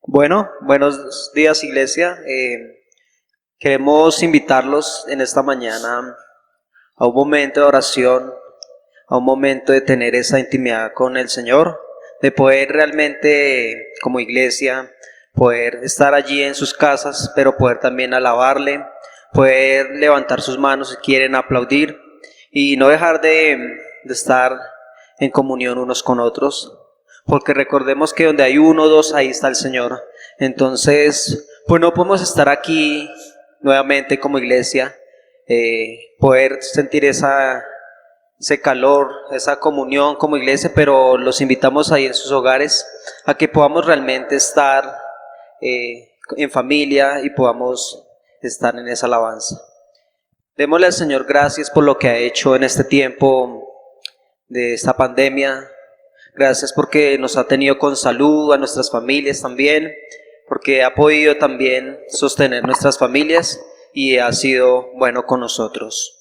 Bueno, buenos días, iglesia. Queremos invitarlos en esta mañana a un momento de oración, a un momento de tener esa intimidad con el Señor, de poder realmente como iglesia, poder estar allí en sus casas, pero poder también alabarle, poder levantar sus manos si quieren aplaudir y no dejar de estar en comunión unos con otros. Porque recordemos que donde hay uno o dos, ahí está el Señor. Entonces, pues no podemos estar aquí nuevamente como iglesia, poder sentir ese calor, esa comunión como iglesia, pero los invitamos ahí en sus hogares a que podamos realmente estar en familia y podamos estar en esa alabanza. Démosle al Señor gracias por lo que ha hecho en este tiempo de esta pandemia. Gracias porque nos ha tenido con salud, a nuestras familias también, porque ha podido también sostener nuestras familias y ha sido bueno con nosotros.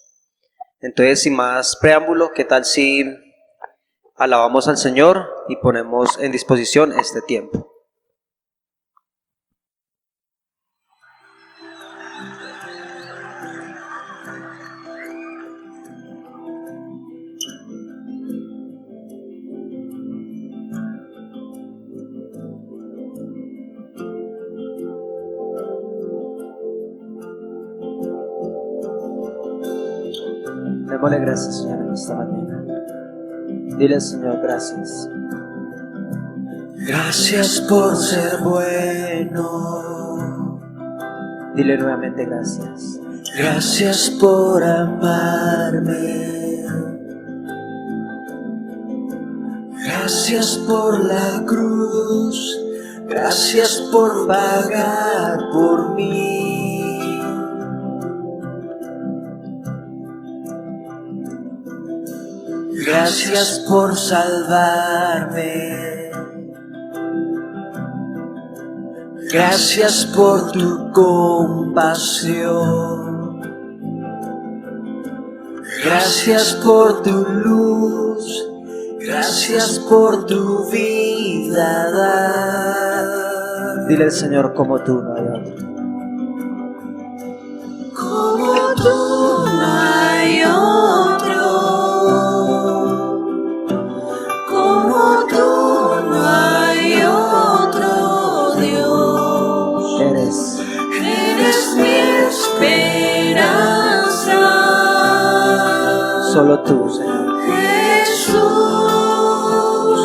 Entonces, sin más preámbulo, ¿qué tal si alabamos al Señor y ponemos en disposición este tiempo? Démosle gracias, Señor, en esta mañana. Dile al Señor gracias. Gracias por ser bueno. Dile nuevamente gracias. Gracias por amarme. Gracias por la cruz. Gracias por pagar por mí. Gracias por salvarme. Gracias por tu compasión. Gracias por tu luz. Gracias por tu vida dar. Dile al Señor como tú no hay otro. Como tú no hay otro. Como tú no hay otro Dios. Eres mi esperanza. Solo tú, Señor.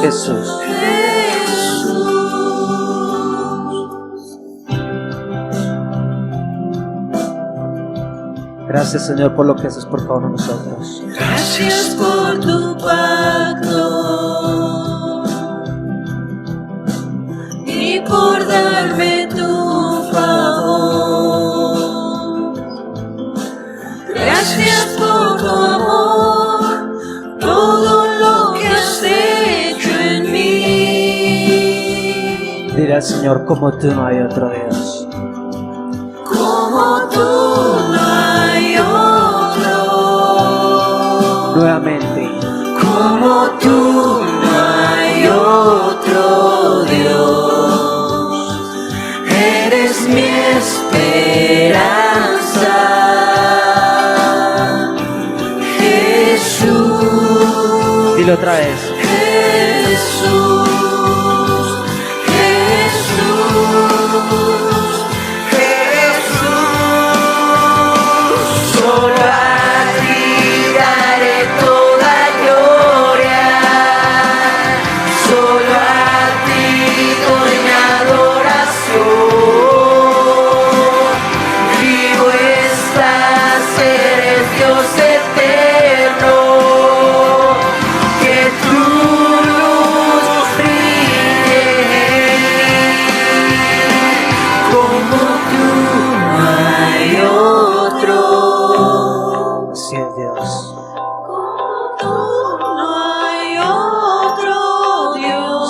Jesús. Gracias, Señor, por lo que haces por cada uno de nosotros. Gracias por tu pacto y por darme tu favor. Gracias por tu amor, todo lo que has hecho en mí. Dile al Señor como tú no hay otro Dios. Como tú no hay otro. Nuevamente. Como tú no hay otro Dios. Eres mi esperanza. Jesús. Dile otra vez. Jesús.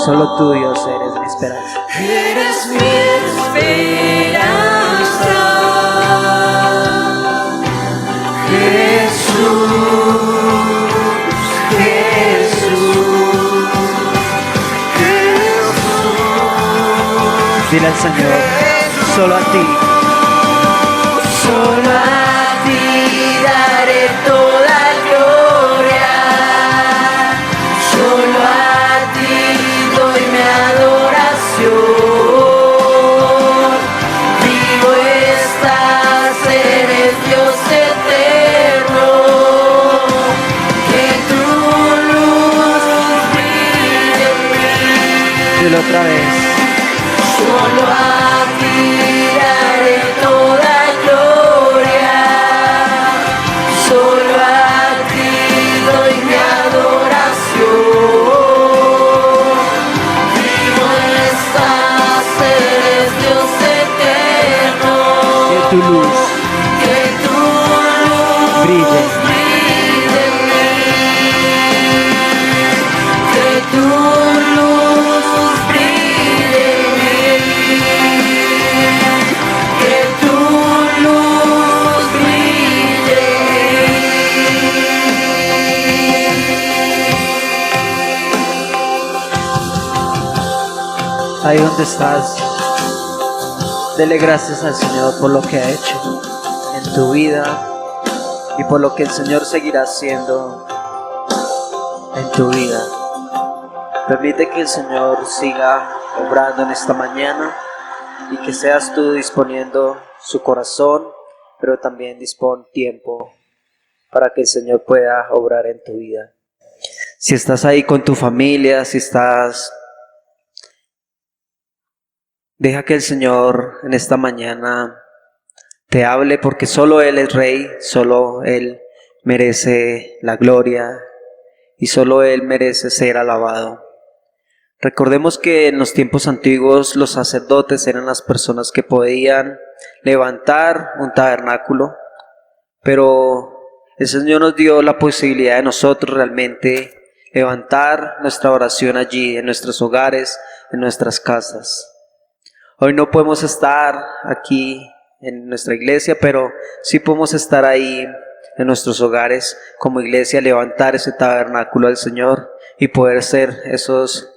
Solo tú, Dios, eres mi esperanza. Eres mi esperanza, Jesús, Jesús, Jesús. Dile al Señor, solo a ti. Solo a ti daré toda gloria, solo a ti doy mi adoración. Vivo estás, eres Dios eterno, que tu luz brille en mí. Dile otra vez. Solo a ti daré toda gloria, solo a ti doy mi adoración. Vivo estás, eres Dios eterno, Que tu luz que tu luz brille. brille en mí, que tu luz brille en mí, que tu luz brille Ahí donde estás, dele gracias al Señor por lo que ha hecho en tu vida y por lo que el Señor seguirá haciendo en tu vida. Permite que el Señor siga obrando en esta mañana y que seas tú disponiendo su corazón, pero también dispón tiempo para que el Señor pueda obrar en tu vida. Si estás ahí con tu familia, si estás... Deja que el Señor en esta mañana te hable, porque solo Él es Rey, solo Él merece la gloria y solo Él merece ser alabado. Recordemos que en los tiempos antiguos los sacerdotes eran las personas que podían levantar un tabernáculo, pero el Señor nos dio la posibilidad de nosotros realmente levantar nuestra oración allí, en nuestros hogares, en nuestras casas. Hoy no podemos estar aquí en nuestra iglesia, pero sí podemos estar ahí en nuestros hogares como iglesia, levantar ese tabernáculo al Señor y poder ser esos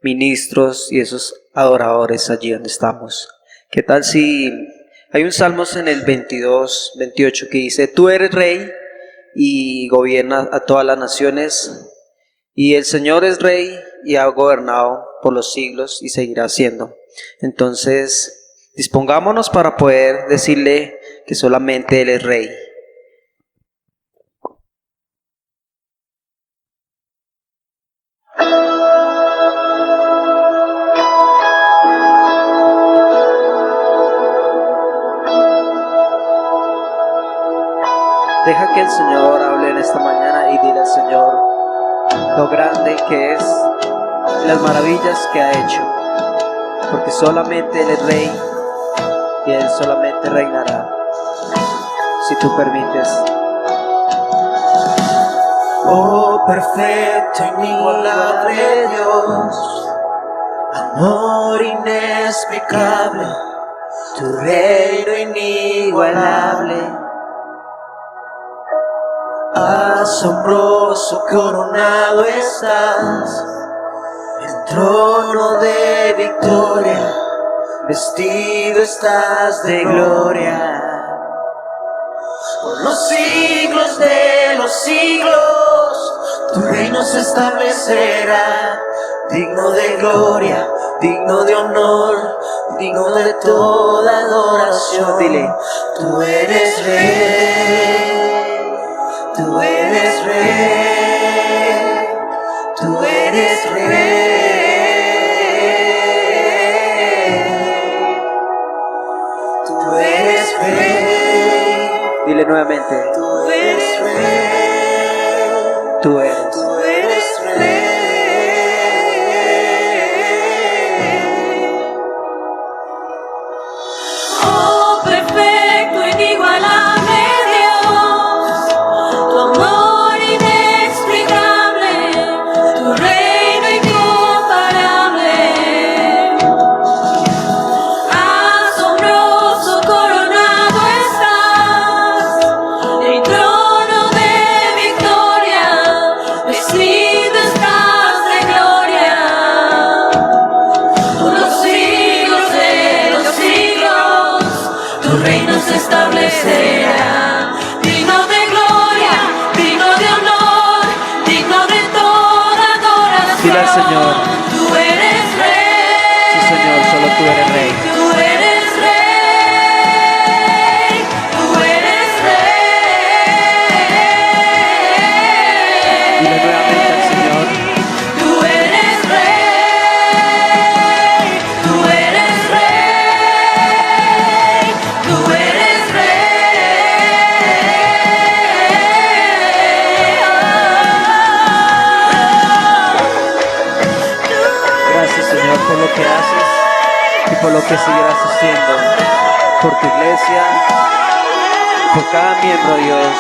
ministros y esos adoradores allí donde estamos. ¿Qué tal si hay un Salmos en el 22, 28 que dice: tú eres Rey y gobiernas a todas las naciones, y el Señor es Rey y ha gobernado por los siglos y seguirá siendo? Entonces, dispongámonos para poder decirle que solamente Él es Rey. Deja que el Señor hable en esta mañana y dile al Señor lo grande que es, las maravillas que ha hecho, porque solamente Él es Rey y Él solamente reinará, si tú permites. Oh, perfecto, inigualable Dios, amor inexplicable, tu reino inigualable, asombroso coronado estás, en trono de victoria, vestido estás de gloria. Por los siglos de los siglos, tu reino se establecerá, digno de gloria, digno de honor, digno de toda adoración. Dile: tú eres Rey, tú eres Rey, tú eres Rey. Tú eres Rey. Dile nuevamente: Tú eres Rey, tú eres. tú eres Rey. Oh, perfecto, inigualable Dios, tu amor inexplicable, tu reino inigualable. Señor. Tú eres rey. Sí, Señor, solo tú eres rey. Tú eres rey. Tú eres rey. Dile nuevamente al Señor. Tú eres rey. Tú eres rey. Tú eres Gracias, Señor, por lo que haces y por lo que seguirás haciendo. Por tu iglesia, por cada miembro, Dios,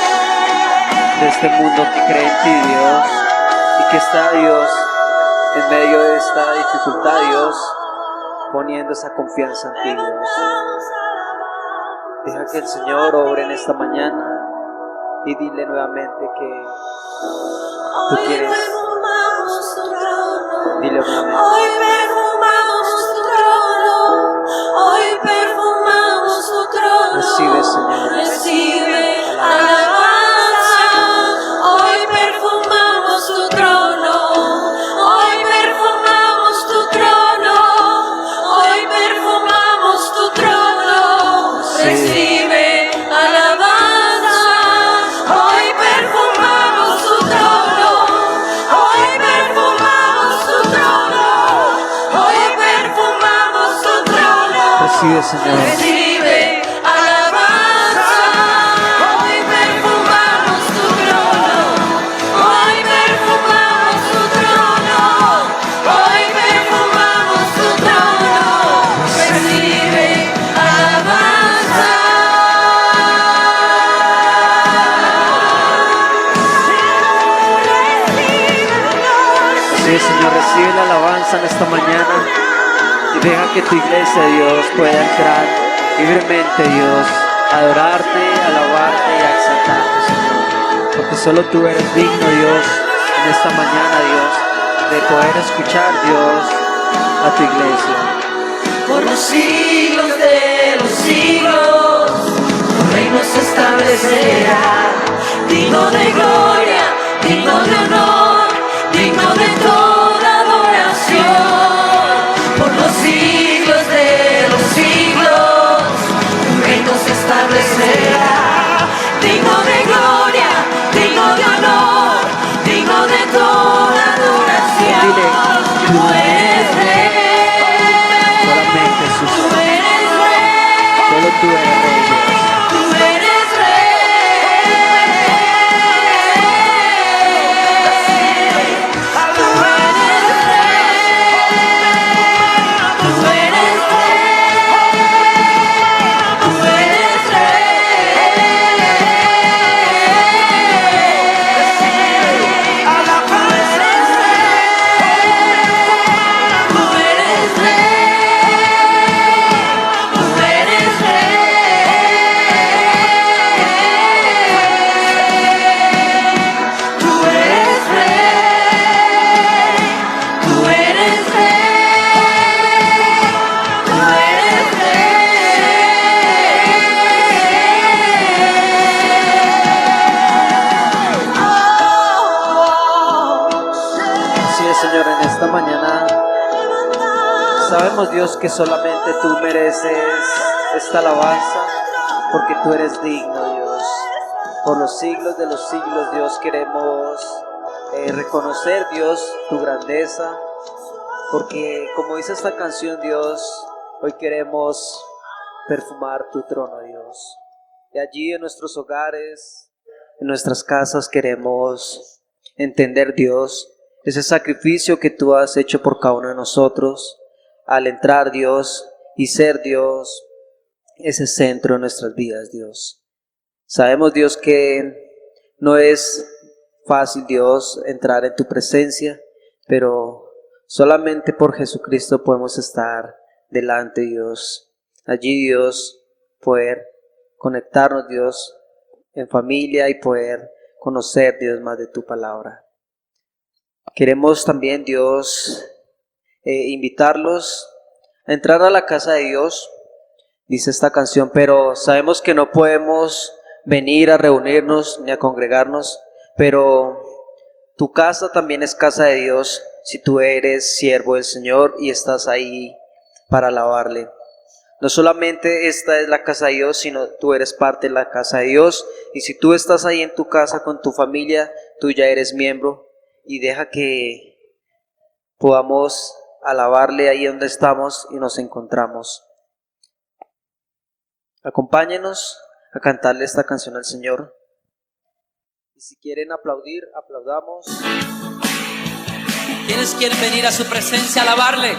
de este mundo que cree en ti, Dios, y que está, Dios, en medio de esta dificultad, Dios, poniendo esa confianza en ti, Dios. Deja que el Señor obre en esta mañana y dile nuevamente que tú quieres. Dile nuevamente. Hoy perfumamos tu trono. Hoy perfumamos tu trono. Recibe, Señor. Recibe alabanza. Hoy perfumamos tu trono. Hoy perfumamos tu trono. Hoy perfumamos tu trono. Recibe alabanza. Hoy perfumamos tu trono. Hoy perfumamos tu trono. Hoy perfumamos tu trono. Recibe, Señor. Recibe alabanza. Hoy perfumamos tu trono. Hoy perfumamos tu trono. Hoy perfumamos tu trono. Recibe alabanza. Sí, Señor, recibe la alabanza en esta mañana y deja que tu iglesia, Dios, pueda entrar libremente, Dios, a adorarte, a alabarte y a exaltarte, Señor. Porque solo tú eres digno, Dios, en esta mañana, Dios, de poder escuchar, Dios, a tu iglesia. Por los siglos de los siglos, tu reino se establecerá, digno de gloria, digno de honor, digno de toda adoración. Por los siglos de los siglos, tu reino se establecerá, digno de gloria, digno de honor, digno de toda adoración. Dile, tú eres rey. Solamente Jesús, Tú eres rey. solo tú eres rey, Dios. Tú eres rey. Tú eres rey. Tú eres rey. Tú eres rey. Tú eres rey. Tú eres rey. Tú eres rey. Tú eres rey. Tú eres Así es, Señor, en esta mañana sabemos, Dios, que solamente tú mereces esta alabanza, porque tú eres digno, Dios. Por los siglos de los siglos, Dios, queremos reconocer, Dios, tu grandeza, porque como dice esta canción, Dios, hoy queremos perfumar tu trono, Dios. Y allí en nuestros hogares, en nuestras casas, queremos entender, Dios, ese sacrificio que tú has hecho por cada uno de nosotros al entrar, Dios, y ser, Dios, ese centro de nuestras vidas, Dios. Sabemos, Dios, que no es fácil, Dios, entrar en tu presencia, pero solamente por Jesucristo podemos estar delante, Dios. Allí, Dios, poder conectarnos, Dios, en familia y poder conocer, Dios, más de tu palabra. Queremos también, Dios, invitarlos a entrar a la casa de Dios, dice esta canción, pero sabemos que no podemos venir a reunirnos ni a congregarnos, pero Tu casa también es casa de Dios si tú eres siervo del Señor y estás ahí para alabarle. No solamente esta es la casa de Dios, sino tú eres parte de la casa de Dios. Y si tú estás ahí en tu casa con tu familia, tú ya eres miembro. Y deja que podamos alabarle ahí donde estamos y nos encontramos. Acompáñenos a cantarle esta canción al Señor. Y si quieren aplaudir, aplaudamos. ¿Quiénes quieren venir a su presencia a alabarle?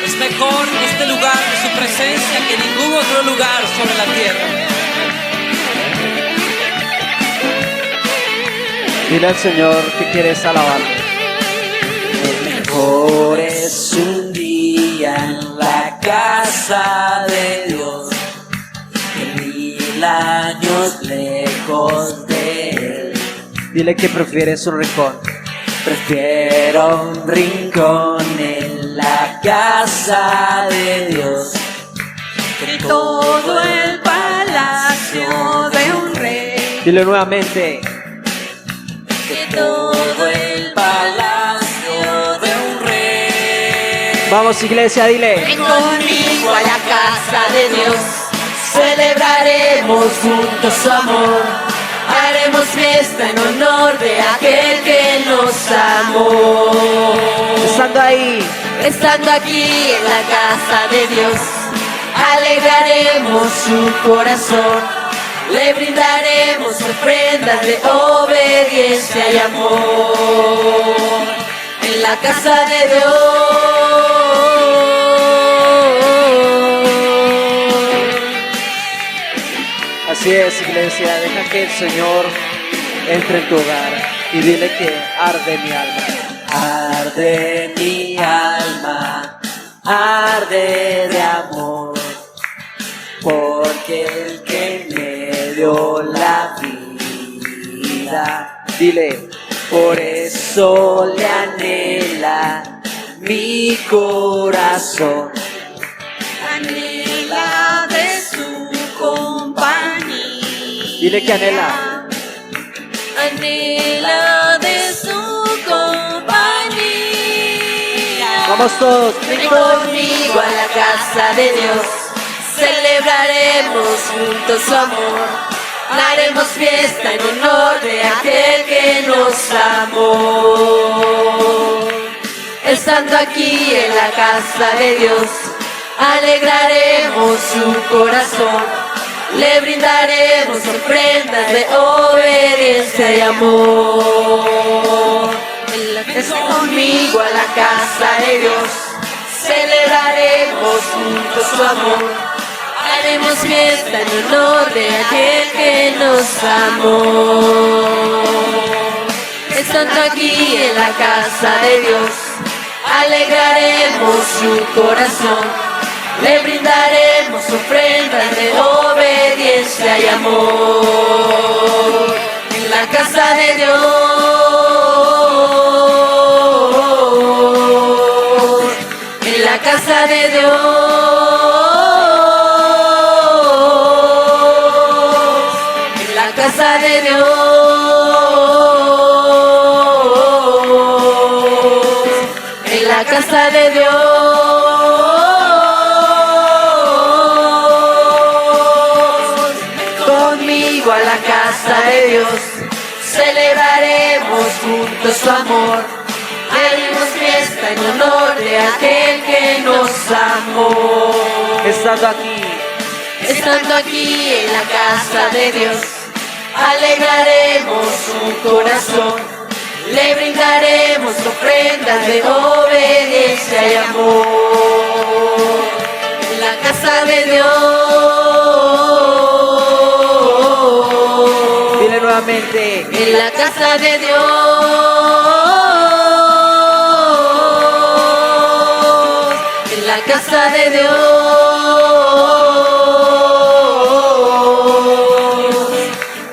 Es mejor este lugar de su presencia que ningún otro lugar sobre la tierra. Dile al Señor que quieres alabarle. Mejor es un día en la casa de Dios que 1000 años lejos de Él. Dile que prefieres un rincón. Prefiero un rincón en la casa de Dios que todo el palacio de un rey. Dile nuevamente. Que todo el palacio de un rey. Vamos, iglesia, dile. Ven conmigo a la casa de Dios, celebraremos juntos su amor, haremos fiesta en honor de aquel que nos amó. Estando aquí en la casa de Dios, alegraremos su corazón, le brindaremos ofrendas de obediencia y amor. En la casa de Dios. Así es, iglesia, deja que el Señor entre en tu hogar y dile que arde mi alma. Arde mi alma, arde de amor, porque el que me dio la vida, Dile, por eso le anhela mi corazón. Anhela de su compañía. dile que anhela. Anhela de su compañía. Vamos todos. Ven conmigo a la casa de Dios, celebraremos juntos su amor, haremos fiesta en honor de aquel que nos amó. Estando aquí en la casa de Dios, alegraremos su corazón, le brindaremos ofrendas de obediencia y amor. Ven conmigo a la casa de Dios, celebraremos juntos su amor, haremos fiesta en honor de aquel que nos amó. Estando aquí en la casa de Dios, alegraremos su corazón, le brindaremos ofrendas de obediencia y amor. En la casa de Dios. En la casa de Dios, en la casa de Dios, en la casa de Dios, conmigo a la casa de Dios, celebraremos juntos su amor, haremos fiesta en honor de aquel que nos amó. Estando aquí en la casa de Dios, alegraremos su corazón, le brindaremos ofrendas de obediencia y amor. En la casa de Dios. Dile nuevamente. En la casa de Dios. En la casa de Dios.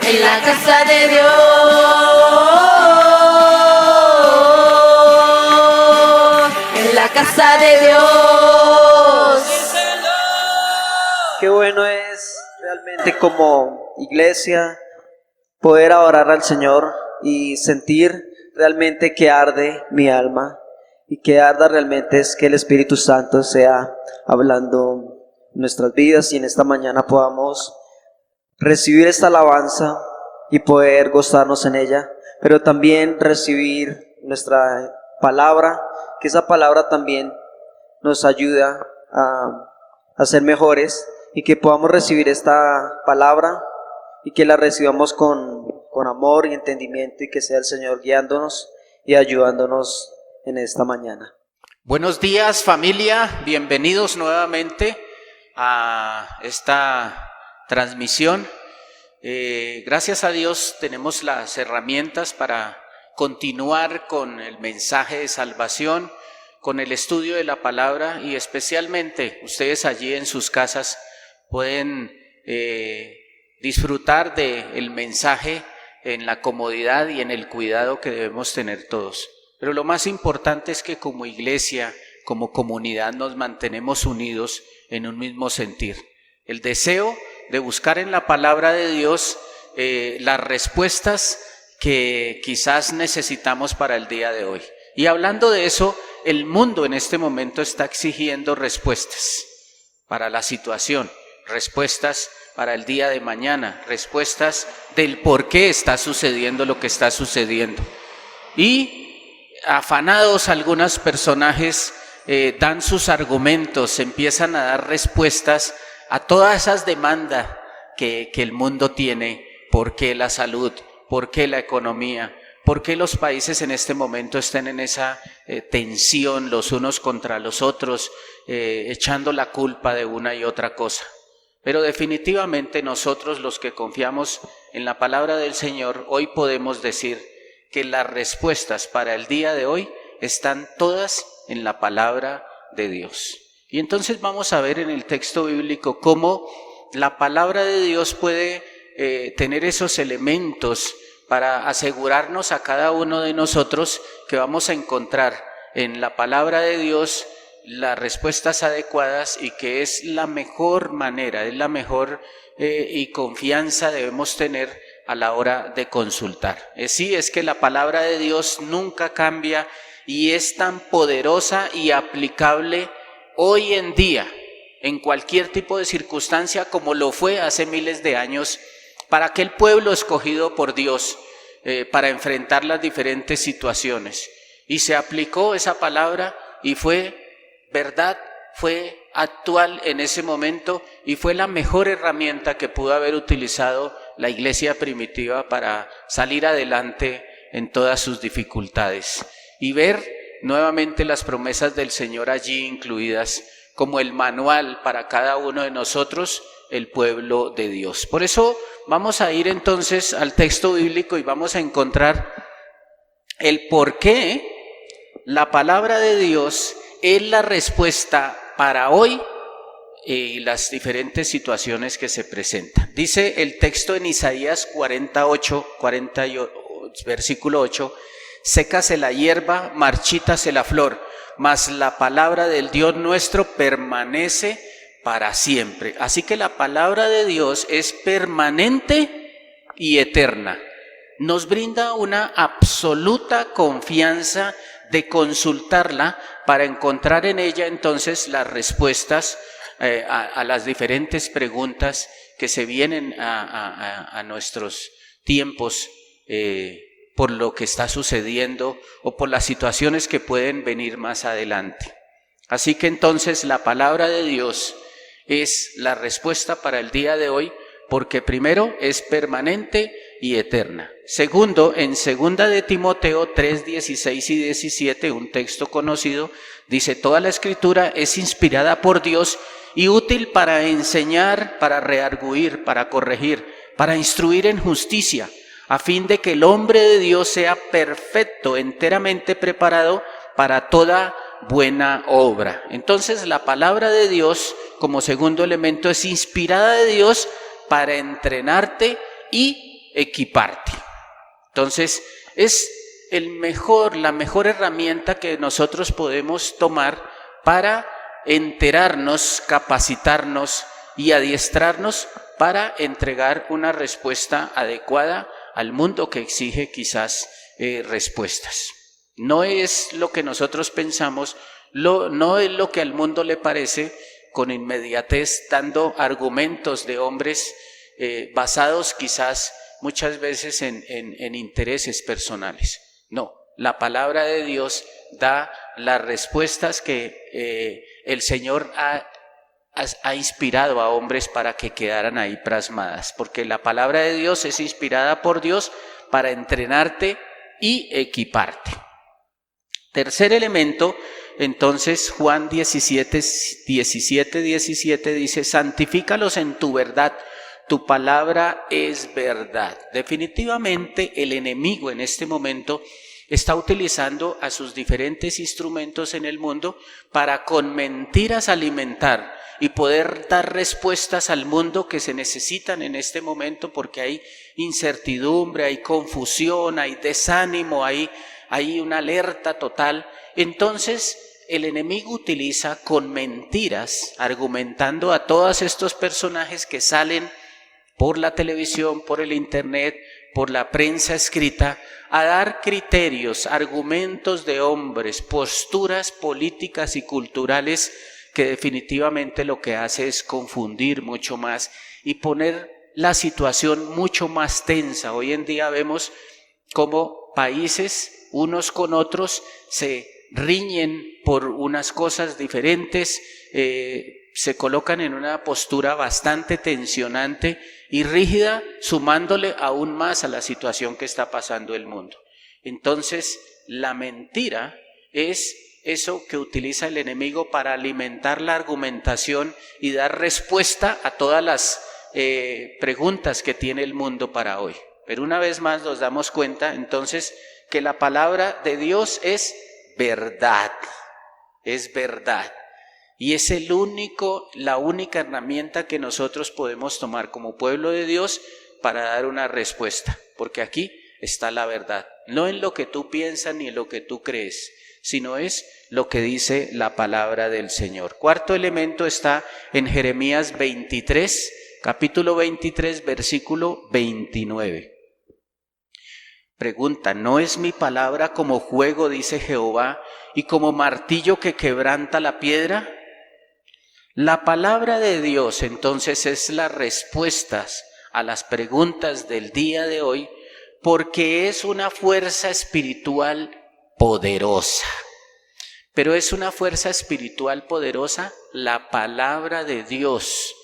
En la casa de Dios. En la casa de Dios. bueno es realmente como iglesia poder adorar al Señor y sentir realmente que arde mi alma, y que arda realmente es que el Espíritu Santo sea hablando en nuestras vidas, y en esta mañana podamos recibir esta alabanza y poder gozarnos en ella, pero también recibir nuestra palabra, que esa palabra también nos ayuda a ser mejores, y que podamos recibir esta palabra y que la recibamos con amor y entendimiento, y que sea el Señor guiándonos y ayudándonos en esta mañana. Buenos días, familia, bienvenidos nuevamente a esta transmisión. Gracias a Dios tenemos las herramientas para continuar con el mensaje de salvación, con el estudio de la palabra, y especialmente ustedes allí en sus casas pueden disfrutar del mensaje en la comodidad y en el cuidado que debemos tener todos. Pero lo más importante es que como iglesia, como comunidad, nos mantenemos unidos en un mismo sentir. El deseo de buscar en la palabra de Dios las respuestas que quizás necesitamos para el día de hoy. Y hablando de eso, el mundo en este momento está exigiendo respuestas para la situación, respuestas para el día de mañana, respuestas del por qué está sucediendo lo que está sucediendo. Y afanados algunos personajes dan sus argumentos, empiezan a dar respuestas a todas esas demandas que el mundo tiene. ¿Por qué la salud? ¿Por qué la economía? ¿Por qué los países en este momento están en esa tensión los unos contra los otros, echando la culpa de una y otra cosa? Pero definitivamente nosotros, los que confiamos en la palabra del Señor, hoy podemos decir que las respuestas para el día de hoy están todas en la palabra de Dios. Y entonces vamos a ver en el texto bíblico cómo la palabra de Dios puede tener esos elementos para asegurarnos a cada uno de nosotros que vamos a encontrar en la palabra de Dios las respuestas adecuadas, y que es la mejor manera, es la mejor y confianza debemos tener a la hora de consultar. Sí, es que la palabra de Dios nunca cambia y es tan poderosa y aplicable hoy en día en cualquier tipo de circunstancia como lo fue hace miles de años para aquel pueblo escogido por Dios para enfrentar las diferentes situaciones. Y se aplicó esa palabra y fue verdad, fue actual en ese momento, y fue la mejor herramienta que pudo haber utilizado la iglesia primitiva para salir adelante en todas sus dificultades y ver nuevamente las promesas del Señor allí incluidas como el manual para cada uno de nosotros, el pueblo de Dios. Por eso vamos a ir entonces al texto bíblico y vamos a encontrar el por qué la palabra de Dios es la respuesta para hoy y las diferentes situaciones que se presentan. Dice el texto en Isaías 48, versículo 8: sécase la hierba, marchítase la flor, mas la palabra del Dios nuestro permanece para siempre. Así que la palabra de Dios es permanente y eterna. Nos brinda una absoluta confianza de consultarla para encontrar en ella entonces las respuestas a las diferentes preguntas que se vienen a nuestros tiempos por lo que está sucediendo o por las situaciones que pueden venir más adelante. Así que entonces la palabra de Dios es la respuesta para el día de hoy, porque primero es permanente y eterna. Segundo, en 2 de Timoteo 3, 16 y 17, un texto conocido, dice: toda la escritura es inspirada por Dios y útil para enseñar, para redarguir, para corregir, para instruir en justicia, a fin de que el hombre de Dios sea perfecto, enteramente preparado para toda buena obra. Entonces la palabra de Dios, como segundo elemento, es inspirada de Dios para entrenarte y equiparte. Entonces es la mejor herramienta que nosotros podemos tomar para enterarnos, capacitarnos y adiestrarnos para entregar una respuesta adecuada al mundo que exige quizás respuestas. No es lo que nosotros pensamos, no es lo que al mundo le parece, con inmediatez dando argumentos de hombres basados quizás muchas veces en intereses personales. No, la palabra de Dios da las respuestas que el Señor ha inspirado a hombres para que quedaran ahí plasmadas, porque la palabra de Dios es inspirada por Dios para entrenarte y equiparte. Tercer elemento, entonces Juan 17 dice, santifícalos en tu verdad, tu palabra es verdad. Definitivamente el enemigo en este momento está utilizando a sus diferentes instrumentos en el mundo para con mentiras alimentar y poder dar respuestas al mundo que se necesitan en este momento, porque hay incertidumbre, hay confusión, hay desánimo, hay una alerta total. Entonces el enemigo utiliza con mentiras, argumentando a todos estos personajes que salen por la televisión, por el internet, por la prensa escrita, a dar criterios, argumentos de hombres, posturas políticas y culturales que definitivamente lo que hace es confundir mucho más y poner la situación mucho más tensa. Hoy en día vemos cómo países unos con otros se riñen por unas cosas diferentes, se colocan en una postura bastante tensionante y rígida, sumándole aún más a la situación que está pasando el mundo. Entonces, la mentira es eso que utiliza el enemigo para alimentar la argumentación y dar respuesta a todas las preguntas que tiene el mundo para hoy. Pero una vez más nos damos cuenta entonces que la palabra de Dios es verdad, es verdad. Y es la única herramienta que nosotros podemos tomar como pueblo de Dios para dar una respuesta, porque aquí está la verdad, no en lo que tú piensas ni en lo que tú crees, sino es lo que dice la palabra del Señor. Cuarto elemento está en Jeremías 23, capítulo 23, versículo 29. Pregunta, ¿no es mi palabra como fuego, dice Jehová, y como martillo que quebranta la piedra? La palabra de Dios entonces es las respuestas a las preguntas del día de hoy, porque es una fuerza espiritual poderosa. Pero es una fuerza espiritual poderosa la palabra de Dios.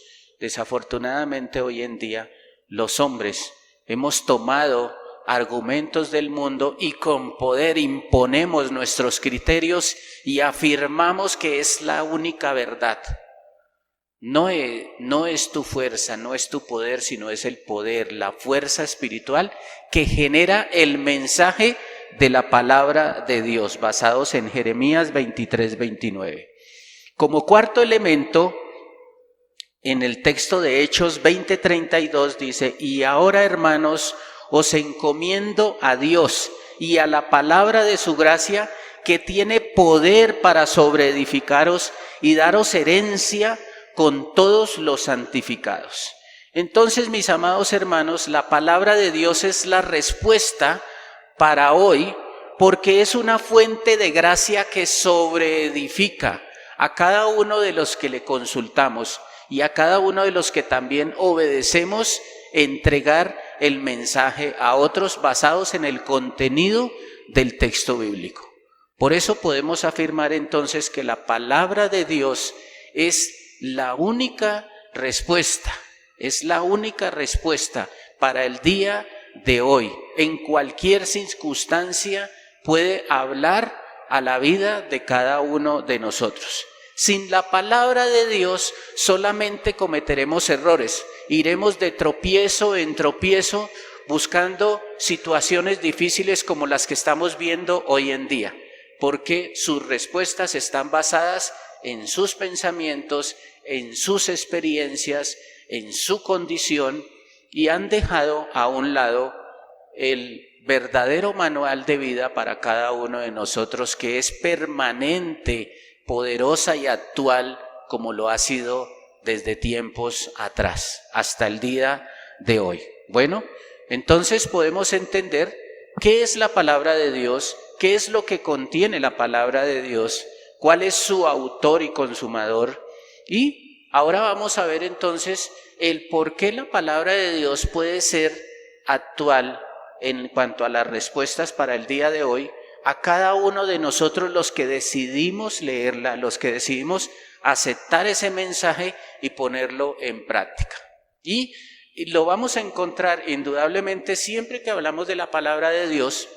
Desafortunadamente hoy en día los hombres hemos tomado argumentos del mundo y con poder imponemos nuestros criterios y afirmamos que es la única verdad. No es tu fuerza, no es tu poder, sino es el poder, la fuerza espiritual que genera el mensaje de la palabra de Dios, basados en Jeremías 23, 29. Como cuarto elemento, en el texto de Hechos 20, 32 dice, y ahora, hermanos, os encomiendo a Dios y a la palabra de su gracia, que tiene poder para sobreedificaros y daros herencia con todos los santificados. Entonces, mis amados hermanos, la palabra de Dios es la respuesta para hoy, porque es una fuente de gracia que sobreedifica a cada uno de los que le consultamos y a cada uno de los que también obedecemos entregar el mensaje a otros basados en el contenido del texto bíblico. Por eso podemos afirmar entonces que la palabra de Dios es la única respuesta, para el día de hoy. En cualquier circunstancia puede hablar a la vida de cada uno de nosotros. Sin la palabra de Dios solamente cometeremos errores, iremos de tropiezo en tropiezo buscando situaciones difíciles como las que estamos viendo hoy en día, porque sus respuestas están basadas en sus pensamientos, en sus experiencias, en su condición, y han dejado a un lado el verdadero manual de vida para cada uno de nosotros, que es permanente, poderosa y actual, como lo ha sido desde tiempos atrás hasta el día de hoy. Bueno, entonces podemos entender qué es la palabra de Dios, qué es lo que contiene la palabra de Dios, cuál es su autor y consumador. Y ahora vamos a ver entonces el por qué la palabra de Dios puede ser actual en cuanto a las respuestas para el día de hoy a cada uno de nosotros los que decidimos leerla, los que decidimos aceptar ese mensaje y ponerlo en práctica. Y lo vamos a encontrar indudablemente siempre que hablamos de la palabra de Dios.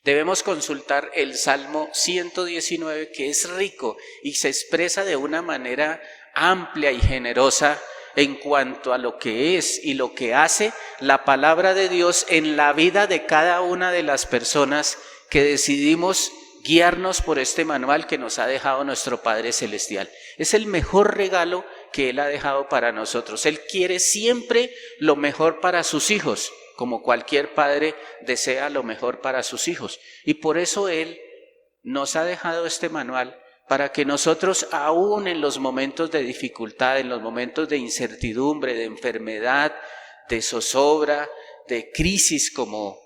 Debemos consultar el Salmo 119, que es rico y se expresa de una manera amplia y generosa en cuanto a lo que es y lo que hace la palabra de Dios en la vida de cada una de las personas que decidimos guiarnos por este manual que nos ha dejado nuestro Padre Celestial. Es el mejor regalo que Él ha dejado para nosotros. Él quiere siempre lo mejor para sus hijos, como cualquier padre desea lo mejor para sus hijos. Y por eso Él nos ha dejado este manual para que nosotros, aún en los momentos de dificultad, en los momentos de incertidumbre, de enfermedad, de zozobra, de crisis como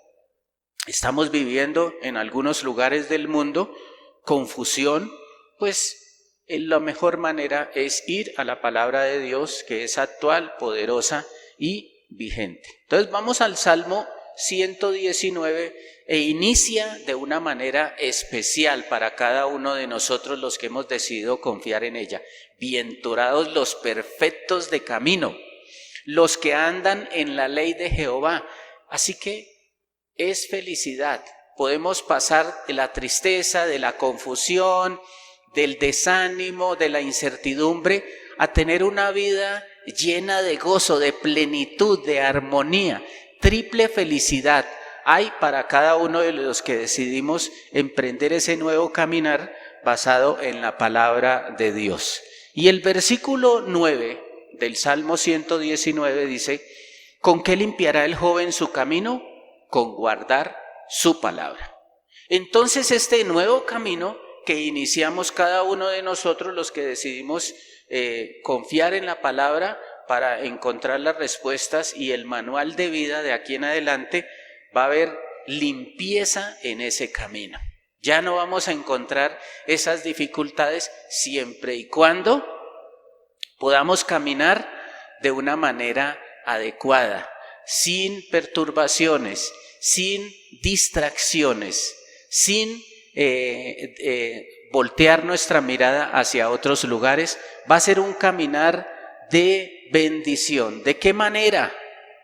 estamos viviendo en algunos lugares del mundo, confusión, pues la mejor manera es ir a la palabra de Dios, que es actual, poderosa y vigente. Entonces vamos al Salmo 119 e inicia de una manera especial para cada uno de nosotros los que hemos decidido confiar en ella. Bienaventurados los perfectos de camino, los que andan en la ley de Jehová. Así que es felicidad. Podemos pasar de la tristeza, de la confusión, del desánimo, de la incertidumbre, a tener una vida llena de gozo, de plenitud, de armonía. Triple felicidad hay para cada uno de los que decidimos emprender ese nuevo caminar basado en la palabra de Dios. Y el versículo 9 del Salmo 119 dice: ¿con qué limpiará el joven su camino? Con guardar su palabra. Entonces este nuevo camino que iniciamos cada uno de nosotros los que decidimos confiar en la palabra para encontrar las respuestas y el manual de vida de aquí en adelante, va a haber limpieza en ese camino. Ya no vamos a encontrar esas dificultades siempre y cuando podamos caminar de una manera adecuada, sin perturbaciones, sin distracciones, sin voltear nuestra mirada hacia otros lugares. Va a ser un caminar de bendición. ¿De qué manera?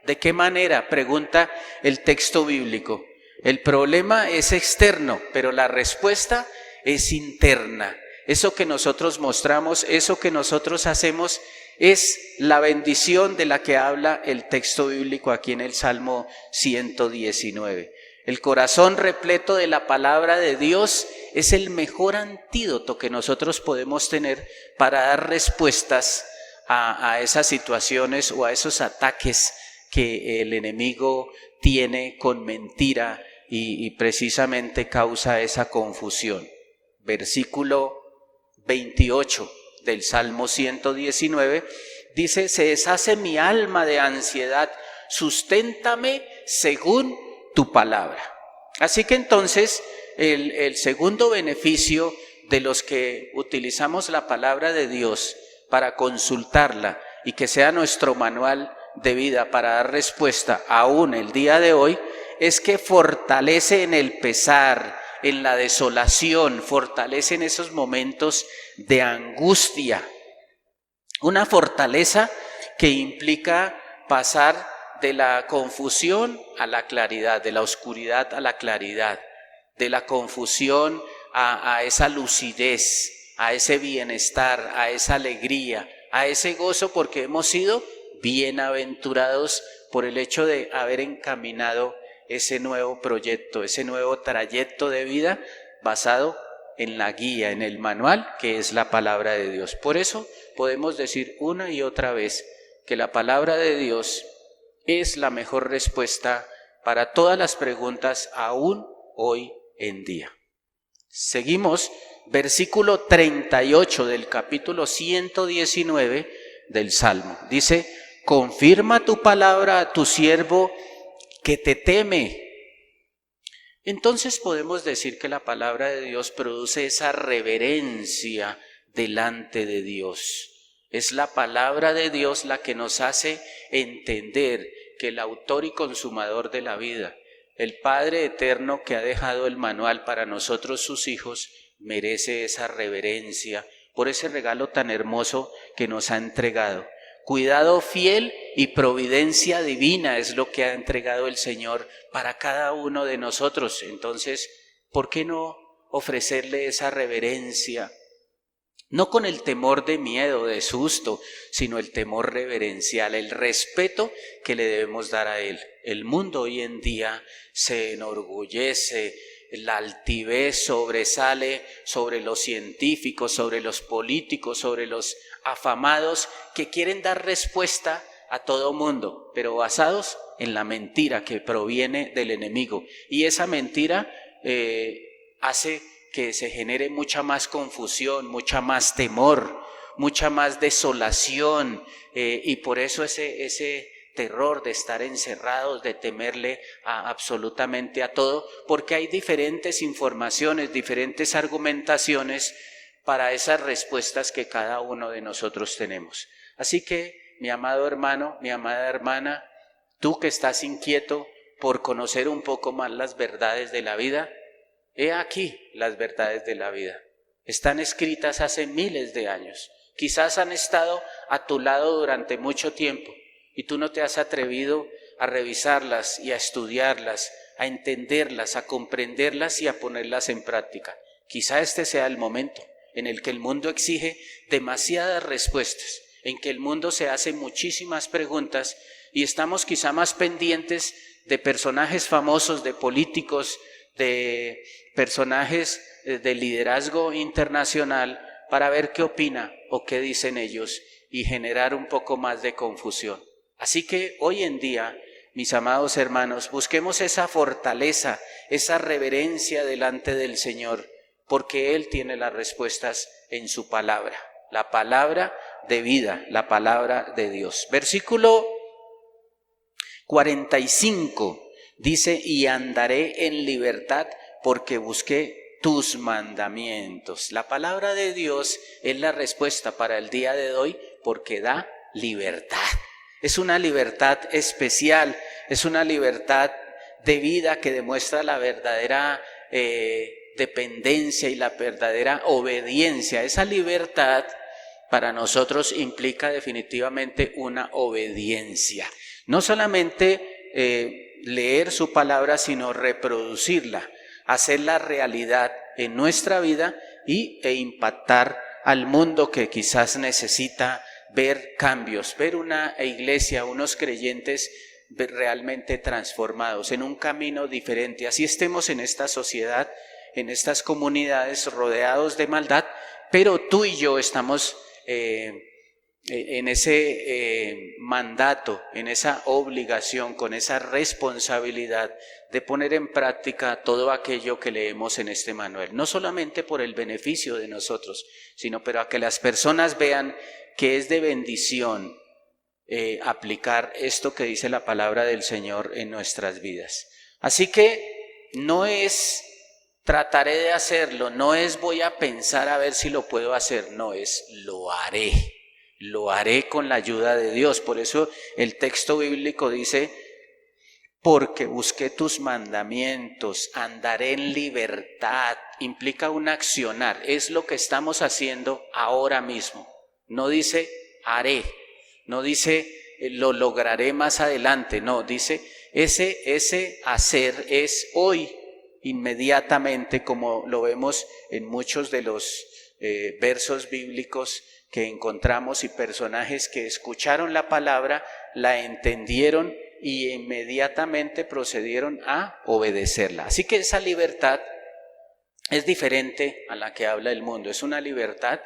¿De qué manera? Pregunta el texto bíblico. El problema es externo, pero la respuesta es interna. Eso que nosotros mostramos, eso que nosotros hacemos, es la bendición de la que habla el texto bíblico aquí en el Salmo 119. El corazón repleto de la palabra de Dios es el mejor antídoto que nosotros podemos tener para dar respuestas a esas situaciones o a esos ataques que el enemigo tiene con mentira y precisamente causa esa confusión. Versículo 28 del Salmo 119 dice: se deshace mi alma de ansiedad, susténtame según tu palabra. Así que entonces el segundo beneficio de los que utilizamos la palabra de Dios para consultarla y que sea nuestro manual de vida para dar respuesta aún el día de hoy, es que fortalece en el pesar, en la desolación, fortalece en esos momentos de angustia. Una fortaleza que implica pasar de la confusión a la claridad, de la oscuridad a la claridad, de la confusión a esa lucidez, a ese bienestar, a esa alegría, a ese gozo, porque hemos sido bienaventurados por el hecho de haber encaminado ese nuevo proyecto, ese nuevo trayecto de vida basado en la guía, en el manual que es la palabra de Dios. Por eso podemos decir una y otra vez que la palabra de Dios es la mejor respuesta para todas las preguntas aún hoy en día. Seguimos versículo 38 del capítulo 119 del Salmo. Dice: confirma tu palabra a tu siervo que te teme. Entonces podemos decir que la palabra de Dios produce esa reverencia delante de Dios. Es la palabra de Dios la que nos hace entender que el autor y consumador de la vida, el Padre eterno que ha dejado el manual para nosotros sus hijos, merece esa reverencia por ese regalo tan hermoso que nos ha entregado. Cuidado fiel y providencia divina es lo que ha entregado el Señor para cada uno de nosotros. Entonces, ¿por qué no ofrecerle esa reverencia? No con el temor de miedo, de susto, sino el temor reverencial, el respeto que le debemos dar a Él. El mundo hoy en día se enorgullece, la altivez sobresale sobre los científicos, sobre los políticos, sobre los afamados que quieren dar respuesta a todo mundo, pero basados en la mentira que proviene del enemigo. Y esa mentira hace que se genere mucha más confusión, mucha más temor, mucha más desolación, y por eso ese terror de estar encerrados, de temerle absolutamente a todo, porque hay diferentes informaciones, diferentes argumentaciones para esas respuestas que cada uno de nosotros tenemos. Así que, mi amado hermano, mi amada hermana, tú que estás inquieto por conocer un poco más las verdades de la vida, he aquí las verdades de la vida. Están escritas hace miles de años. Quizás han estado a tu lado durante mucho tiempo y tú no te has atrevido a revisarlas y a estudiarlas, a entenderlas, a comprenderlas y a ponerlas en práctica. Quizá este sea el momento en el que el mundo exige demasiadas respuestas, en que el mundo se hace muchísimas preguntas y estamos quizá más pendientes de personajes famosos, de políticos, de personajes de liderazgo internacional para ver qué opina o qué dicen ellos y generar un poco más de confusión. Así que hoy en día, mis amados hermanos, busquemos esa fortaleza, esa reverencia delante del Señor, porque Él tiene las respuestas en su palabra, la palabra de vida, la palabra de Dios. Versículo 45 dice: y andaré en libertad porque busqué tus mandamientos. La palabra de Dios es la respuesta para el día de hoy porque da libertad. Es una libertad especial, es una libertad de vida que demuestra la verdadera dependencia y la verdadera obediencia. Esa libertad para nosotros implica definitivamente una obediencia. No solamente leer su palabra, sino reproducirla, hacerla realidad en nuestra vida e impactar al mundo que quizás necesita ver cambios, ver una iglesia, unos creyentes realmente transformados, en un camino diferente. Así estemos en esta sociedad, en estas comunidades rodeados de maldad, pero tú y yo estamos en ese mandato, en esa obligación, con esa responsabilidad de poner en práctica todo aquello que leemos en este manual, no solamente por el beneficio de nosotros, sino para que las personas vean que es de bendición aplicar esto que dice la palabra del Señor en nuestras vidas. Así que no es trataré de hacerlo, no es voy a pensar a ver si lo puedo hacer, no, es lo haré con la ayuda de Dios. Por eso el texto bíblico dice: porque busqué tus mandamientos, andaré en libertad. Implica un accionar, es lo que estamos haciendo ahora mismo. No dice haré, no dice lo lograré más adelante, no, dice ese hacer es hoy, inmediatamente, como lo vemos en muchos de los versos bíblicos que encontramos, y personajes que escucharon la palabra, la entendieron y inmediatamente procedieron a obedecerla. Así que esa libertad es diferente a la que habla el mundo, es una libertad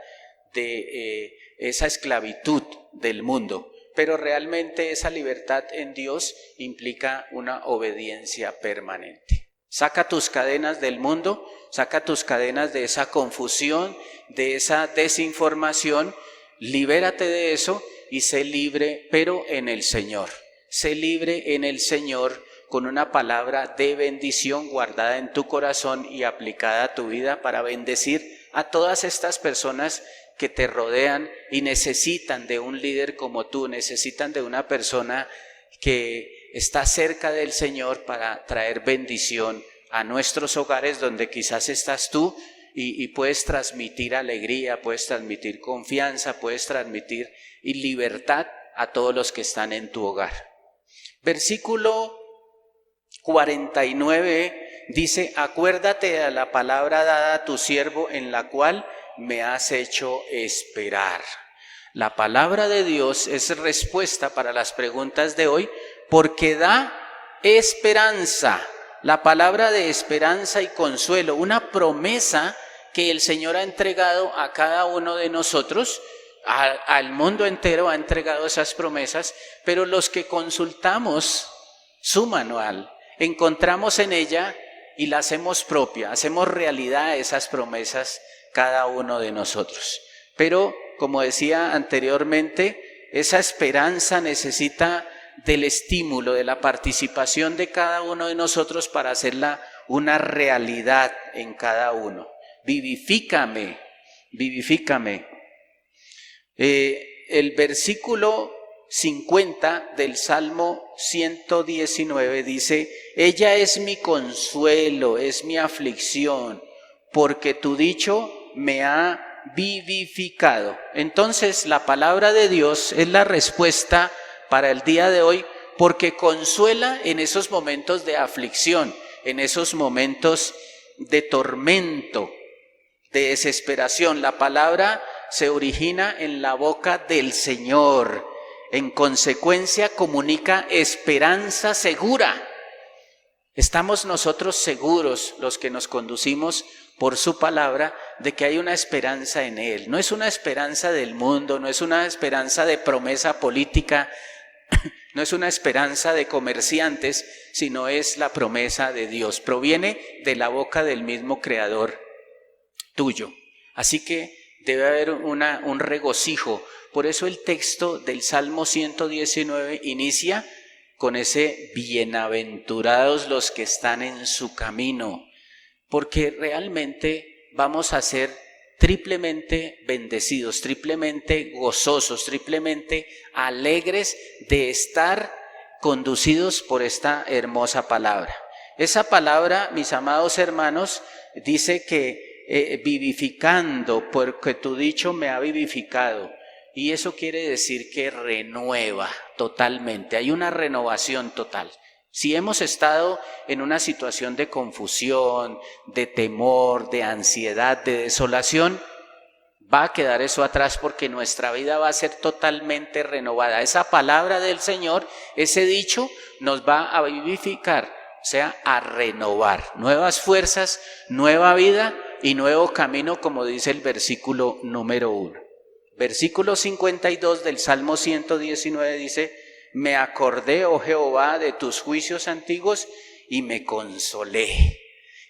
de esa esclavitud del mundo, pero realmente esa libertad en Dios implica una obediencia permanente. Saca tus cadenas del mundo, saca tus cadenas de esa confusión, de esa desinformación, libérate de eso y sé libre, pero en el Señor. Sé libre en el Señor con una palabra de bendición guardada en tu corazón y aplicada a tu vida para bendecir a todas estas personas que te rodean y necesitan de un líder como tú, necesitan de una persona que está cerca del Señor para traer bendición a nuestros hogares donde quizás estás tú y puedes transmitir alegría, puedes transmitir confianza, puedes transmitir libertad a todos los que están en tu hogar. Versículo 49 dice: acuérdate de la palabra dada a tu siervo en la cual me has hecho esperar. La palabra de Dios es respuesta para las preguntas de hoy porque da esperanza. La palabra de esperanza y consuelo, una promesa que el Señor ha entregado a cada uno de nosotros, al mundo entero ha entregado esas promesas, pero los que consultamos su manual, encontramos en ella y la hacemos propia, hacemos realidad esas promesas cada uno de nosotros. Pero, como decía anteriormente, esa esperanza necesita del estímulo, de la participación de cada uno de nosotros para hacerla una realidad en cada uno. Vivifícame, vivifícame. El versículo 50 del Salmo 119 dice: ella es mi consuelo, es mi aflicción, porque tu dicho me ha vivificado. Entonces la palabra de Dios es la respuesta para el día de hoy, porque consuela en esos momentos de aflicción, en esos momentos de tormento, de desesperación. La palabra se origina en la boca del Señor. En consecuencia, comunica esperanza segura. Estamos nosotros seguros, los que nos conducimos por su palabra, de que hay una esperanza en Él. No es una esperanza del mundo, no es una esperanza de promesa política, no es una esperanza de comerciantes, sino es la promesa de Dios. Proviene de la boca del mismo Creador tuyo. Así que debe haber un regocijo. Por eso el texto del Salmo 119 inicia con ese bienaventurados los que están en su camino, porque realmente vamos a ser triplemente bendecidos, triplemente gozosos, triplemente alegres de estar conducidos por esta hermosa palabra. Esa palabra, mis amados hermanos, dice que vivificando, porque tu dicho me ha vivificado. Y eso quiere decir que renueva totalmente, hay una renovación total. Si hemos estado en una situación de confusión, de temor, de ansiedad, de desolación, va a quedar eso atrás porque nuestra vida va a ser totalmente renovada. Esa palabra del Señor, ese dicho, nos va a vivificar, o sea, a renovar. Nuevas fuerzas, nueva vida y nuevo camino, como dice el versículo número 1. Versículo 52 del Salmo 119 dice: me acordé, oh Jehová, de tus juicios antiguos y me consolé.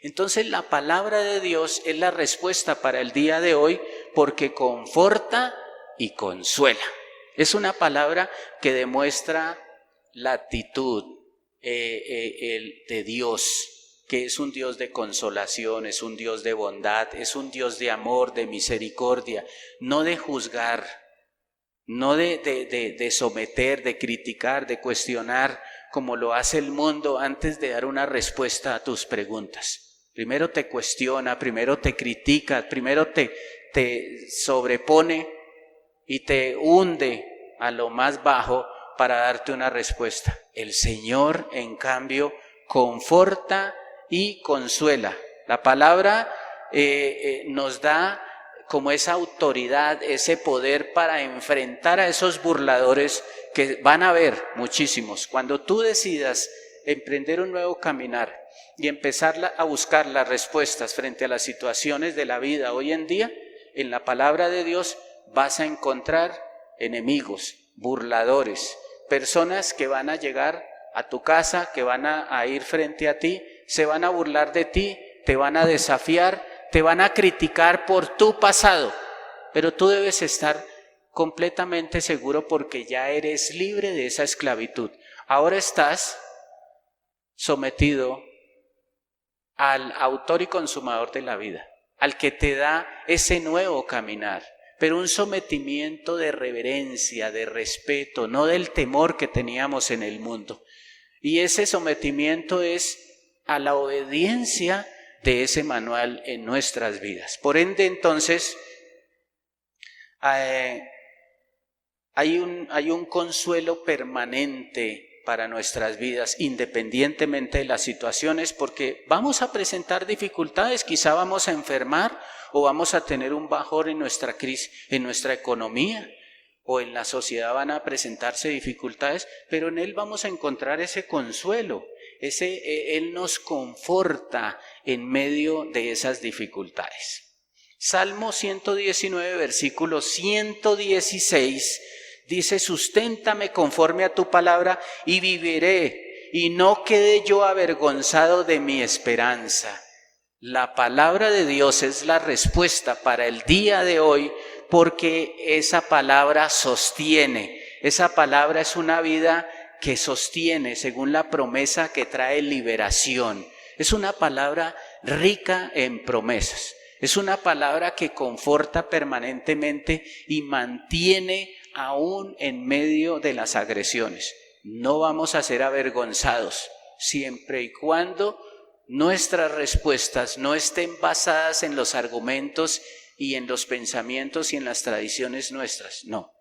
Entonces la palabra de Dios es la respuesta para el día de hoy, porque conforta y consuela. Es una palabra que demuestra la actitud de Dios, que es un Dios de consolación, es un Dios de bondad, es un Dios de amor, de misericordia, no de juzgar, no de someter, de criticar, de cuestionar, como lo hace el mundo antes de dar una respuesta a tus preguntas. Primero te cuestiona, primero te critica, primero te sobrepone y te hunde a lo más bajo para darte una respuesta. El Señor, en cambio, conforta y consuela. La palabra nos da como esa autoridad, ese poder para enfrentar a esos burladores que van a haber muchísimos. Cuando tú decidas emprender un nuevo caminar y empezar a buscar las respuestas frente a las situaciones de la vida hoy en día, en la palabra de Dios vas a encontrar enemigos, burladores, personas que van a llegar a tu casa, que van a ir frente a ti se van a burlar de ti, te van a desafiar, te van a criticar por tu pasado, pero tú debes estar completamente seguro porque ya eres libre de esa esclavitud. Ahora estás sometido al autor y consumador de la vida, al que te da ese nuevo caminar, pero un sometimiento de reverencia, de respeto, no del temor que teníamos en el mundo. Y ese sometimiento es a la obediencia de ese manual en nuestras vidas. Por ende, entonces, hay un consuelo permanente para nuestras vidas, independientemente de las situaciones, porque vamos a presentar dificultades, quizá vamos a enfermar o vamos a tener un bajón en nuestra crisis, en nuestra economía, o en la sociedad van a presentarse dificultades, pero en Él vamos a encontrar ese consuelo, Él nos conforta en medio de esas dificultades. Salmo 119, versículo 116, dice: susténtame conforme a tu palabra y viviré, y no quede yo avergonzado de mi esperanza. La palabra de Dios es la respuesta para el día de hoy, porque esa palabra sostiene, esa palabra es una vida que sostiene según la promesa que trae liberación. Es una palabra rica en promesas, es una palabra que conforta permanentemente y mantiene aún en medio de las agresiones. No vamos a ser avergonzados siempre y cuando nuestras respuestas no estén basadas en los argumentos y en los pensamientos y en las tradiciones nuestras. No,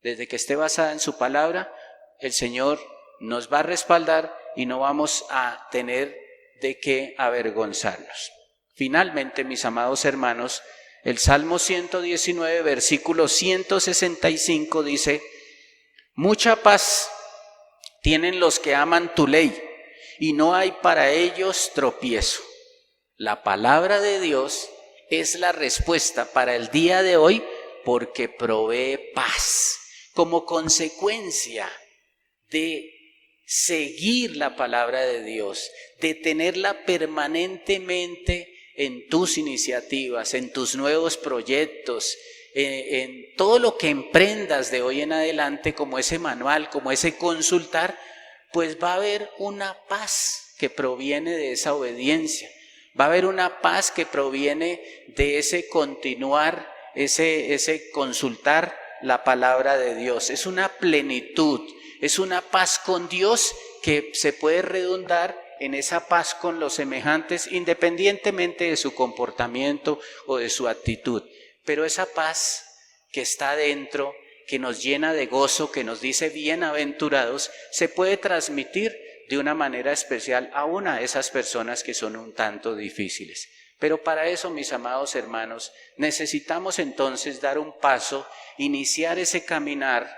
desde que esté basada en su palabra, el Señor nos va a respaldar y no vamos a tener de qué avergonzarnos. Finalmente, mis amados hermanos, el Salmo 119, versículo 165 dice: mucha paz tienen los que aman tu ley, y no hay para ellos tropiezo. La palabra de Dios es la respuesta para el día de hoy porque provee paz como consecuencia de seguir la palabra de Dios, de tenerla permanentemente en tus iniciativas, en tus nuevos proyectos, en todo lo que emprendas de hoy en adelante, como ese manual, como ese consultar, pues va a haber una paz que proviene de esa obediencia. Va a haber una paz que proviene de ese continuar, ese consultar la palabra de Dios. Es una plenitud, es una paz con Dios que se puede redundar en esa paz con los semejantes, independientemente de su comportamiento o de su actitud. Pero esa paz que está dentro, que nos llena de gozo, que nos dice bienaventurados, se puede transmitir de una manera especial aún a esas personas que son un tanto difíciles. Pero para eso, mis amados hermanos, necesitamos entonces dar un paso, iniciar ese caminar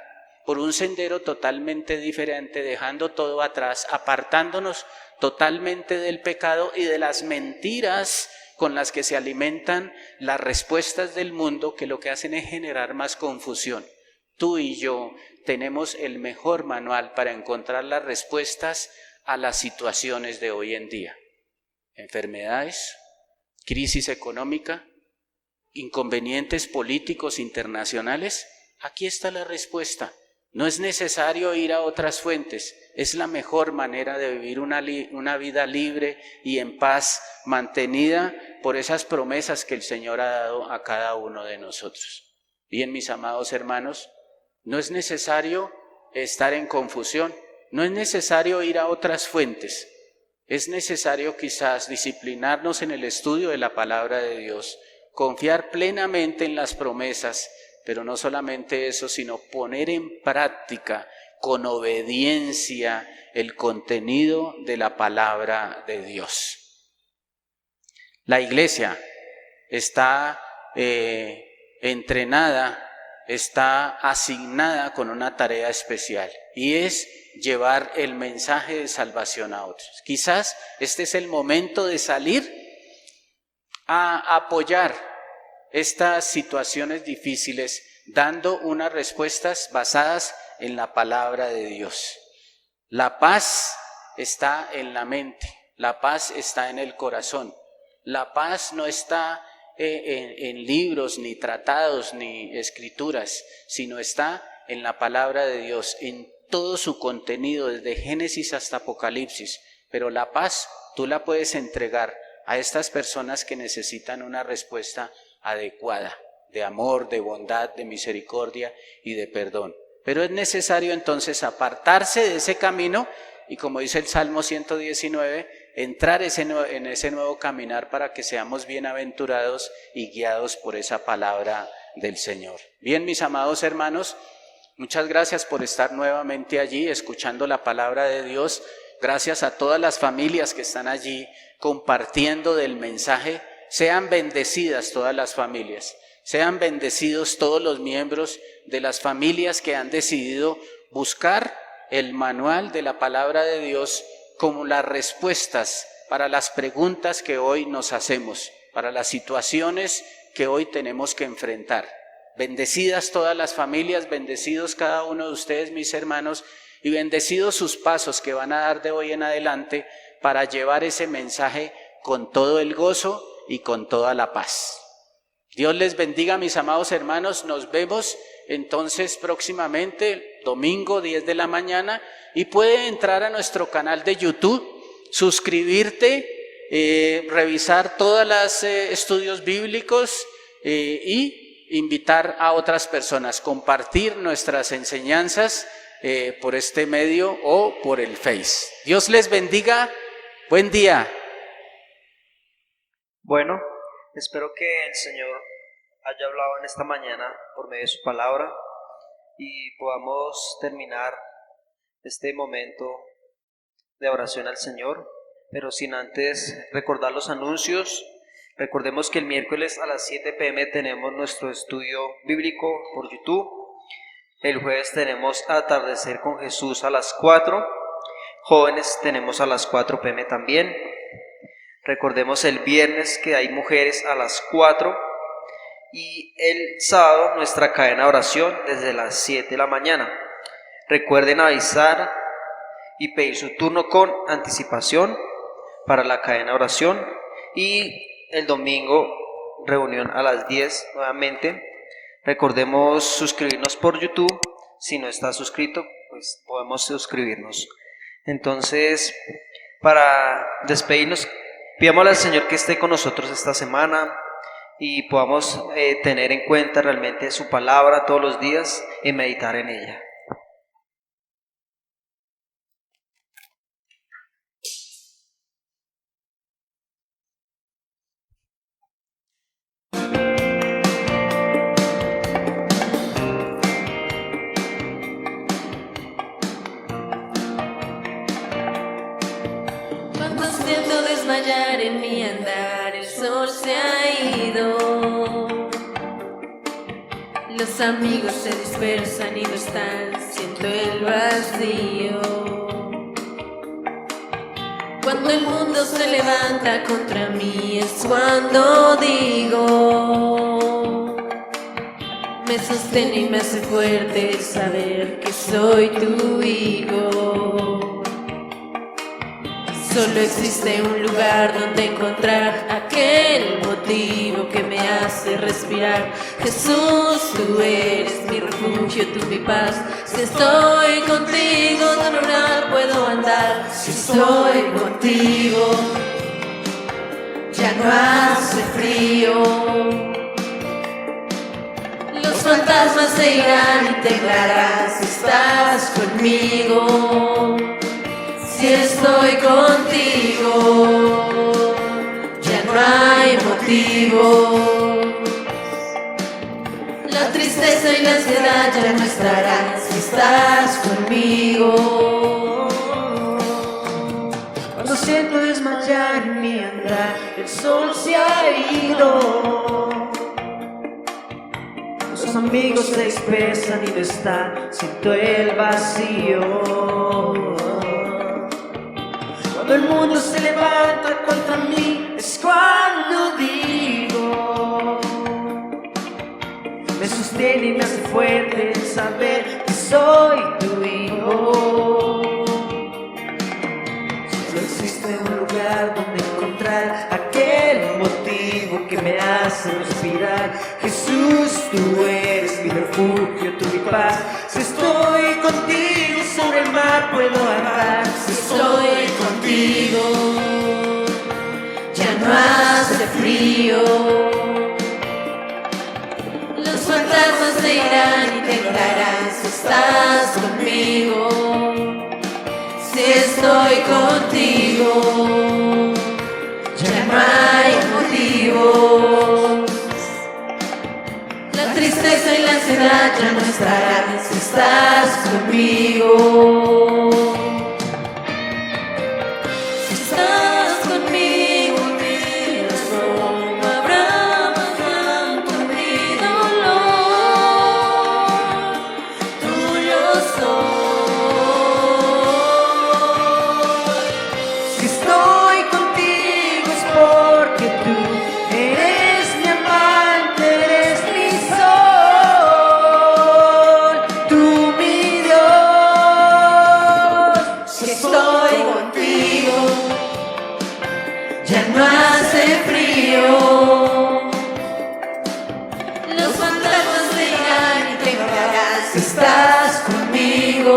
por un sendero totalmente diferente, dejando todo atrás, apartándonos totalmente del pecado y de las mentiras con las que se alimentan las respuestas del mundo, que lo que hacen es generar más confusión. Tú y yo tenemos el mejor manual para encontrar las respuestas a las situaciones de hoy en día. Enfermedades, crisis económica, inconvenientes políticos internacionales. Aquí está la respuesta. No es necesario ir a otras fuentes. Es la mejor manera de vivir una vida libre y en paz, mantenida por esas promesas que el Señor ha dado a cada uno de nosotros. Bien, mis amados hermanos, no es necesario estar en confusión, no es necesario ir a otras fuentes, es necesario quizás disciplinarnos en el estudio de la palabra de Dios, confiar plenamente en las promesas, pero no solamente eso, sino poner en práctica con obediencia el contenido de la palabra de Dios. La iglesia está entrenada, está asignada con una tarea especial y es llevar el mensaje de salvación a otros. Quizás este es el momento de salir a apoyar estas situaciones difíciles, dando unas respuestas basadas en la palabra de Dios. La paz está en la mente, La paz está en el corazón. La paz no está en libros, ni tratados, ni escrituras, sino está en la palabra de Dios, en todo su contenido, desde Génesis hasta Apocalipsis. Pero la paz tú la puedes entregar a estas personas que necesitan una respuesta adecuada, de amor, de bondad, de misericordia y de perdón. Pero es necesario entonces apartarse de ese camino y, como dice el Salmo 119, entrar en ese nuevo caminar para que seamos bienaventurados y guiados por esa palabra del Señor. Bien, mis amados hermanos, muchas gracias por estar nuevamente allí escuchando la palabra de Dios. Gracias a todas las familias que están allí compartiendo del mensaje. Sean bendecidas todas las familias. Sean bendecidos todos los miembros de las familias que han decidido buscar el manual de la palabra de Dios como las respuestas para las preguntas que hoy nos hacemos, para las situaciones que hoy tenemos que enfrentar. Bendecidas todas las familias, bendecidos cada uno de ustedes, mis hermanos, y bendecidos sus pasos que van a dar de hoy en adelante para llevar ese mensaje con todo el gozo y con toda la paz. Dios les bendiga, mis amados hermanos. Nos vemos entonces próximamente, domingo 10 de la mañana, y puede entrar a nuestro canal de YouTube, suscribirte, revisar todos los estudios bíblicos y invitar a otras personas, compartir nuestras enseñanzas por este medio o por el Face. Dios les bendiga. Buen día. Bueno, espero que el Señor haya hablado en esta mañana por medio de su palabra y podamos terminar este momento de oración al Señor, pero sin antes recordar los anuncios. Recordemos que el miércoles a las 7 p.m. tenemos nuestro estudio bíblico por YouTube. El jueves tenemos Atardecer con Jesús a las 4. Jóvenes tenemos a las 4 p.m. también. Recordemos el viernes que hay mujeres a las 4. Y el sábado nuestra cadena de oración desde las 7 de la mañana. Recuerden avisar y pedir su turno con anticipación para la cadena de oración. Y el domingo reunión a las 10 nuevamente. Recordemos suscribirnos por YouTube. Si no está suscrito, pues podemos suscribirnos. Entonces, para despedirnos, pidámosle al Señor que esté con nosotros esta semana y podamos tener en cuenta realmente su palabra todos los días y meditar en ella. Cuando siento desmayar en mi andar, el sol se ha ido. Los amigos se dispersan y no están, siento el vacío. Cuando el mundo se levanta contra mí es cuando digo, me sostiene y me hace fuerte el saber que soy tu hijo. Solo existe un lugar donde encontrar aquel motivo que me hace respirar. Jesús, tú eres mi refugio, tú mi paz. Si estoy contigo, de verdad puedo andar. Si estoy contigo, ya no hace frío. Los fantasmas se irán y temblarán si estás conmigo. Si estoy contigo, ya no hay motivo. La tristeza y la ansiedad ya no estarán si estás conmigo. Cuando siento desmayar en mi andar, el sol se ha ido. Los amigos se dispersan y no están, siento el vacío. Cuando el mundo se levanta contra mí es cuando digo, me sostiene y me hace fuerte el saber que soy tu hijo. Solo existe un lugar lugar donde encontrar aquel motivo que me hace respirar. Jesús, tú eres mi refugio, tú mi paz. Si estoy contigo sobre el mar puedo andar. Si Estoy contigo, ya no hace frío. Los fantasmas te irán y te entrarán si estás conmigo. Si estoy contigo, ya no hay motivos. La tristeza y la ansiedad ya no estarán si estás conmigo. Si estás conmigo, miras, no habrá más llanto ni dolor. Tuyo soy. Si estoy contigo es porque tú eres mi amante, eres mi sol, tú mi Dios. Si estoy contigo, ya no hace frío. Los fantasmas te irán y te entrarán si estás conmigo.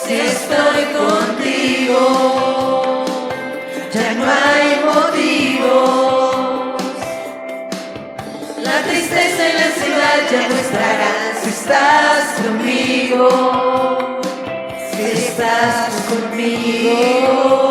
Si estoy contigo, ya no hay motivos. La tristeza y la ansiedad ya no estarán si estás conmigo. Si estás conmigo.